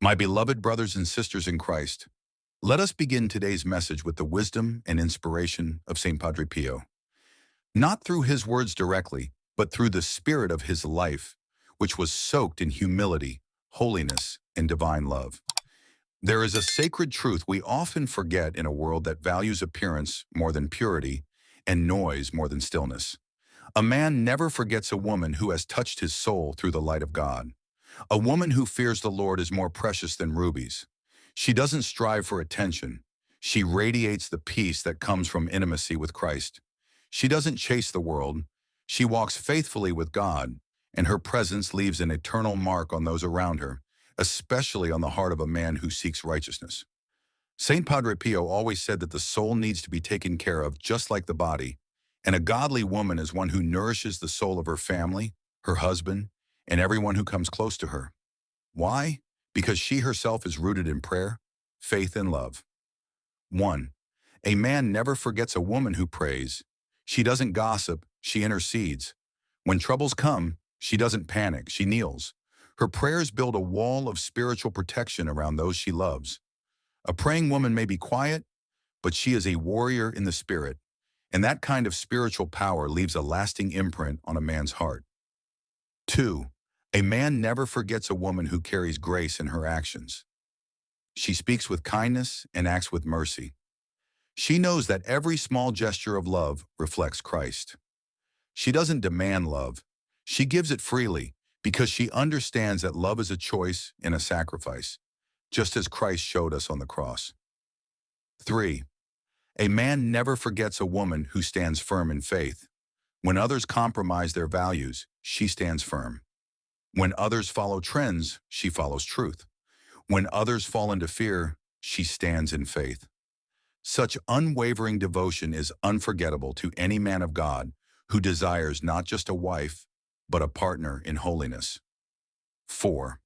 My beloved brothers and sisters in Christ, let us begin today's message with the wisdom and inspiration of Saint Padre Pio. Not through his words directly, but through the spirit of his life, which was soaked in humility, holiness, and divine love. There is a sacred truth we often forget in a world that values appearance more than purity and noise more than stillness. A man never forgets a woman who has touched his soul through the light of God. A woman who fears the Lord is more precious than rubies. She doesn't strive for attention. She radiates the peace that comes from intimacy with Christ. She doesn't chase the world. She walks faithfully with God, and her presence leaves an eternal mark on those around her, especially on the heart of a man who seeks righteousness. Saint Padre Pio always said that the soul needs to be taken care of just like the body, and a godly woman is one who nourishes the soul of her family, her husband, and everyone who comes close to her. Why? Because she herself is rooted in prayer, faith, and love. 1. A man never forgets a woman who prays. She doesn't gossip, she intercedes. When troubles come, she doesn't panic, she kneels. Her prayers build a wall of spiritual protection around those she loves. A praying woman may be quiet, but she is a warrior in the spirit, and that kind of spiritual power leaves a lasting imprint on a man's heart. 2. A man never forgets a woman who carries grace in her actions. She speaks with kindness and acts with mercy. She knows that every small gesture of love reflects Christ. She doesn't demand love. She gives it freely because she understands that love is a choice and a sacrifice, just as Christ showed us on the cross. 3. A man never forgets a woman who stands firm in faith. When others compromise their values, she stands firm. When others follow trends, she follows truth. When others fall into fear, she stands in faith. Such unwavering devotion is unforgettable to any man of God who desires not just a wife, but a partner in holiness. 4.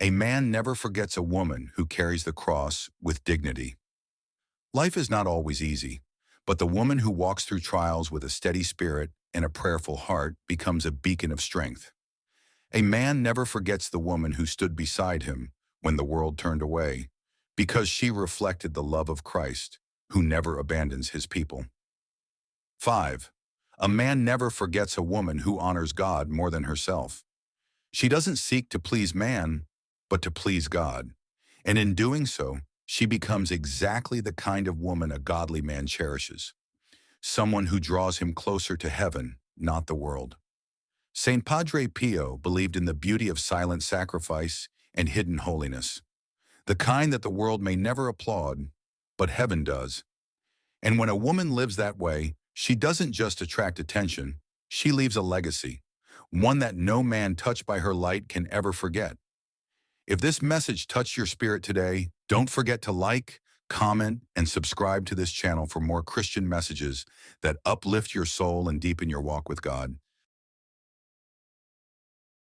A man never forgets a woman who carries the cross with dignity. Life is not always easy, but the woman who walks through trials with a steady spirit and a prayerful heart becomes a beacon of strength. A man never forgets the woman who stood beside him when the world turned away, because she reflected the love of Christ, who never abandons his people. 5. A man never forgets a woman who honors God more than herself. She doesn't seek to please man, but to please God, and in doing so, she becomes exactly the kind of woman a godly man cherishes, someone who draws him closer to heaven, not the world. Saint Padre Pio believed in the beauty of silent sacrifice and hidden holiness, the kind that the world may never applaud, but heaven does. And when a woman lives that way, she doesn't just attract attention, she leaves a legacy, one that no man touched by her light can ever forget. If this message touched your spirit today, don't forget to like, comment, and subscribe to this channel for more Christian messages that uplift your soul and deepen your walk with God.